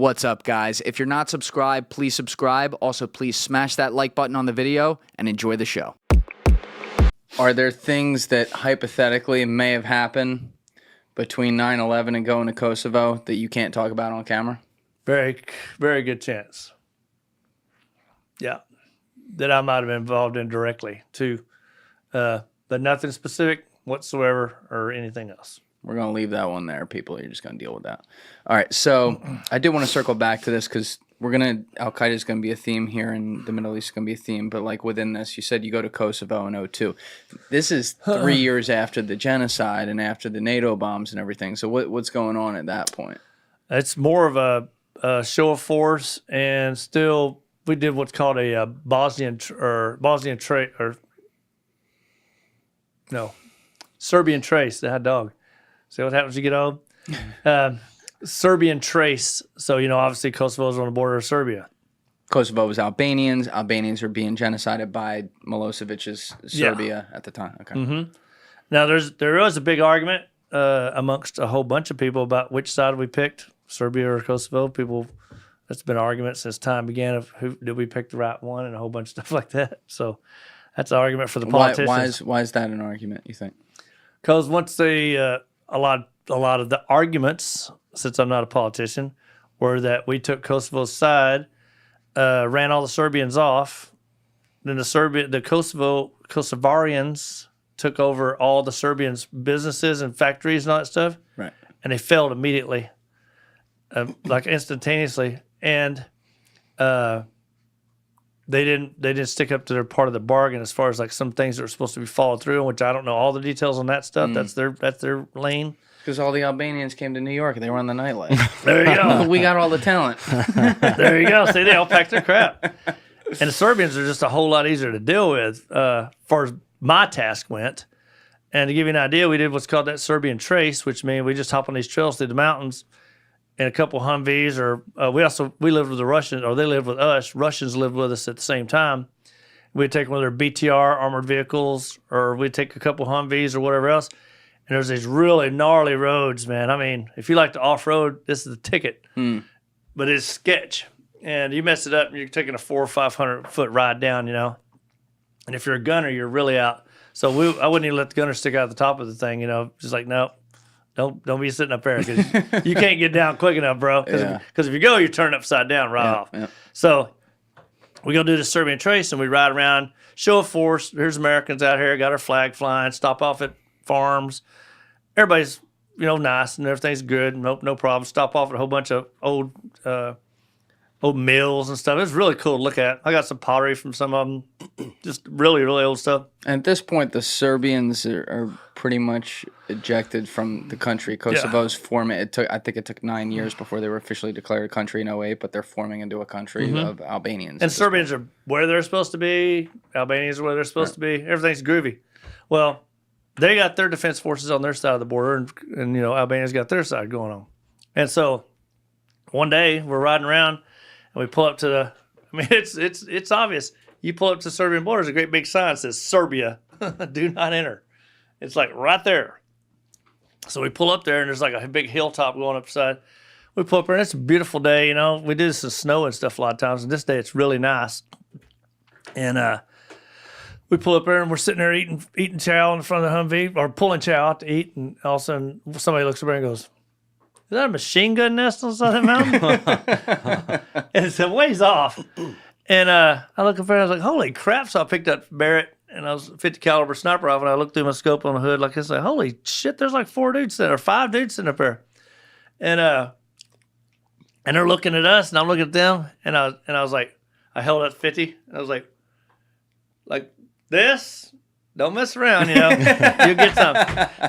What's up, guys? If you're not subscribed, please subscribe. Also, please smash that like button on the video and enjoy the show. Are there things that hypothetically may have happened between 9/11 and going to Kosovo that you can't talk about on camera? Very, very good chance. Yeah, that I might have been involved in directly too, but nothing specific whatsoever or anything else. We're going to leave that one there, people. You're just going to deal with that. All right, so I did want to circle back to this because Al-Qaeda is going to be a theme here, and the Middle East is going to be a theme. But like within this, you said you go to Kosovo in 2002. This is 3 years after the genocide and after the NATO bombs and everything. So what's going on at that point? It's more of a show of force, and still we did what's called a Serbian trace. That dog. See what happens when you get old? Serbian trace. So, obviously Kosovo is on the border of Serbia. Kosovo was Albanians. Albanians were being genocided by Milosevic's Serbia at the time. Okay. Mm-hmm. Now, there was a big argument amongst a whole bunch of people about which side we picked, Serbia or Kosovo. That's been an argument since time began of who did we pick the right one and a whole bunch of stuff like that. So that's an argument for the politicians. Why is that an argument, you think? Because once a lot of the arguments, since I'm not a politician, were that we took Kosovo's side, ran all the Serbians off, then the Kosovarians took over all the Serbians' businesses and factories and all that stuff, right? And they failed immediately, like instantaneously, and they didn't stick up to their part of the bargain as far as like some things that were supposed to be followed through, which I don't know all the details on that stuff. That's their lane. Because all the Albanians came to New York and they were on the nightlife. There you go. We got all the talent. There you go. See, they all packed their crap. And the Serbians are just a whole lot easier to deal with as far as my task went. And to give you an idea, we did what's called that Serbian trace, which means we just hop on these trails through the mountains in a couple Humvees. Or we lived with the Russians, or they lived with us. Russians lived with us at the same time. We'd take one of their BTR armored vehicles, or we'd take a couple Humvees or whatever else. And there's these really gnarly roads, man. I mean, if you like to off-road, this is the ticket. But it's sketch. And you mess it up, and you're taking a 400 or 500 foot ride down, And if you're a gunner, you're really out. So I wouldn't even let the gunner stick out the top of the thing, Just like, no, don't be sitting up there because you can't get down quick enough, bro. Because if you go, you're turning upside down off. Yeah. So we go do the Serbian trace, and we ride around, show of force. Here's Americans out here, got our flag flying, stop off at farms. Everybody's, nice and everything's good. No problem. Stop off at a whole bunch of old mills and stuff. It's really cool to look at. I got some pottery from some of them. Just really, really old stuff. And at this point, the Serbians are pretty much ejected from the country. Kosovo's forming. I think it took 9 years before they were officially declared a country in 2008, but they're forming into a country of Albanians. And Serbians are where they're supposed to be. Albanians are where they're supposed to be. Everything's groovy. Well, they got their defense forces on their side of the border, and Albania's got their side going on. And so one day we're riding around, and we pull up to it's obvious. You pull up to the Serbian border, there's a great big sign that says Serbia, do not enter. It's like right there. So we pull up there, and there's like a big hilltop going up the side. We pull up there, and it's a beautiful day. We do this in snow and stuff a lot of times, and this day it's really nice. And we pull up there, and we're sitting there eating chow in front of the Humvee, or pulling chow out to eat, and all of a sudden somebody looks over and goes, "Is that a machine gun nest on the side of the mountain?" And it's a ways off. And I look up there, and I was like, "Holy crap!" So I picked up Barrett, and I was a 50 caliber sniper rifle, and I looked through my scope on the hood like this, like, "Holy shit!" There's like 5 dudes sitting up there, and they're looking at us, and I'm looking at them, and I was like, I held up 50, and I was like this. Don't mess around, you'll get some.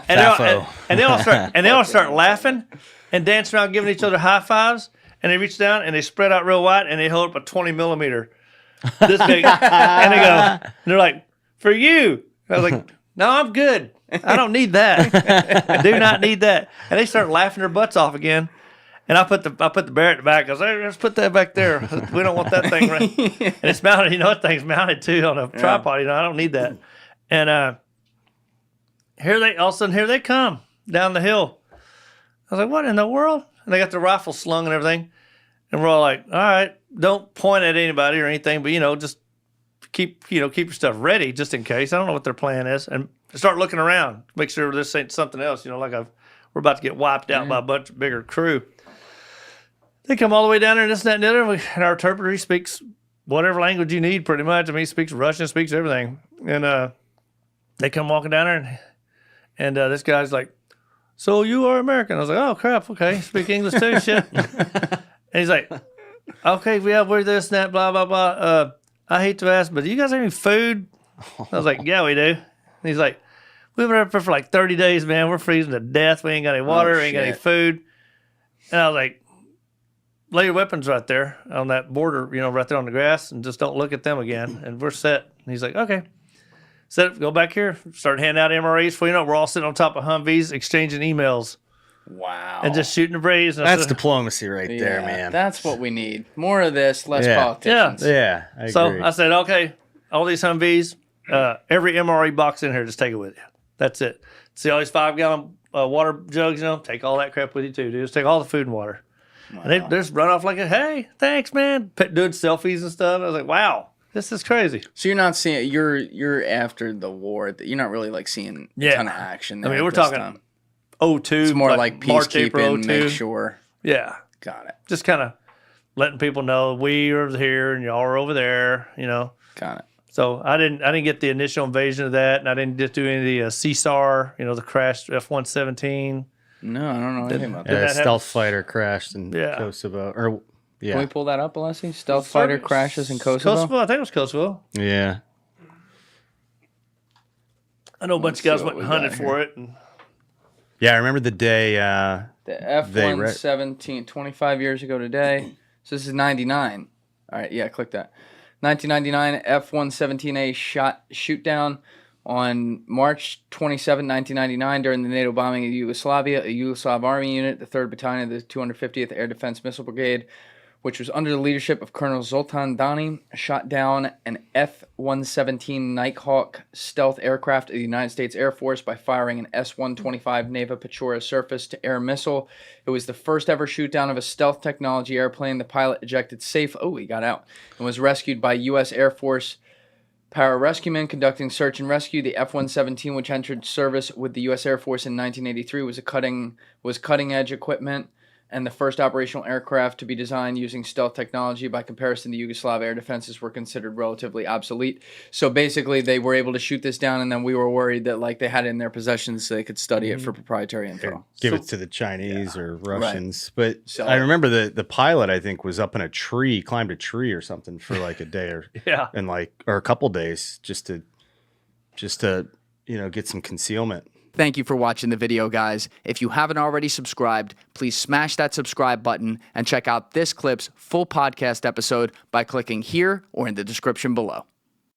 And they all start laughing and dancing around, giving each other high fives. And they reach down and they spread out real wide and they hold up a 20 millimeter, this big. And they're like, "For you." I was like, "No, I'm good. I don't need that. I do not need that." And they start laughing their butts off again. And I put the Barrett back. I was like, "Let's put that back there. We don't want that thing right." And it's mounted. That thing's mounted too on a tripod. I don't need that. And all of a sudden, here they come down the hill. I was like, "What in the world?" And they got the rifle slung and everything. And we're all like, all right, don't point at anybody or anything, but, just keep your stuff ready just in case. I don't know what their plan is. And start looking around, make sure this ain't something else, we're about to get wiped out by a bunch bigger crew. They come all the way down there and this and that and the other. And our interpreter, he speaks whatever language you need pretty much. I mean, he speaks Russian, speaks everything. And they come walking down there and this guy's like, so you are American? I was like, oh, crap, okay, speak English too, shit. And he's like, okay, we're this and that, blah, blah, blah. I hate to ask, but do you guys have any food? I was like, yeah, we do. And he's like, we've been up there for like 30 days, man. We're freezing to death. We ain't got any water, ain't got any food. And I was like, lay your weapons right there on that border, right there on the grass, and just don't look at them again. And we're set. And he's like, okay. Set up, go back here, start handing out MREs. We're all sitting on top of Humvees, exchanging emails. Wow. And just shooting the breeze. That's diplomacy right there, man. That's what we need. More of this, less politicians. Yeah, I agree. So I said, okay, all these Humvees, every MRE box in here, just take it with you. That's it. See all these 5-gallon water jugs, take all that crap with you too, dude. Just take all the food and water. Wow. And they just run off like, hey, thanks, man. Doing selfies and stuff. I was like, wow, this is crazy. So you're not seeing, you're after the war. You're not really like seeing a ton of action there. I mean, we're talking 02. It's more like peacekeeping, make 02. sure. Yeah. Got it. Just kind of letting people know we are here and y'all are over there, Got it. So I didn't get the initial invasion of that, and I didn't just do any of the CSAR, the crashed F-117. No, I don't know anything about that. Yeah, stealth fighter crashed in Kosovo. Can we pull that up, Alessi? Stealth fighter crashes in Kosovo? Kosovo? I think it was Kosovo. Yeah. I know a bunch of guys went and hunted for it. Yeah, I remember the day. The F-117, 25 years ago today. So this is 99. All right, yeah, click that. 1999 F-117A shootdown on March 27, 1999, during the NATO bombing of Yugoslavia. A Yugoslav army unit, the 3rd Battalion of the 250th Air Defense Missile Brigade, which was under the leadership of Colonel Zoltan Dani, shot down an F-117 Nighthawk stealth aircraft of the United States Air Force by firing an S-125 Neva Pechora surface-to-air missile. It was the first ever shootdown of a stealth technology airplane. The pilot ejected safe. Oh, he got out. And was rescued by U.S. Air Force pararescuemen conducting search and rescue. The F-117, which entered service with the U.S. Air Force in 1983, was cutting-edge equipment and the first operational aircraft to be designed using stealth technology. By comparison, the Yugoslav air defenses were considered relatively obsolete. So basically, they were able to shoot this down, and then we were worried that they had it in their possession so they could study it for proprietary info. Give it to the Chinese or Russians. Right. But I remember the pilot, I think, was up in a tree, climbed a tree or something for like a day or or a couple days just to get some concealment. Thank you for watching the video, guys. If you haven't already subscribed, please smash that subscribe button and check out this clip's full podcast episode by clicking here or in the description below.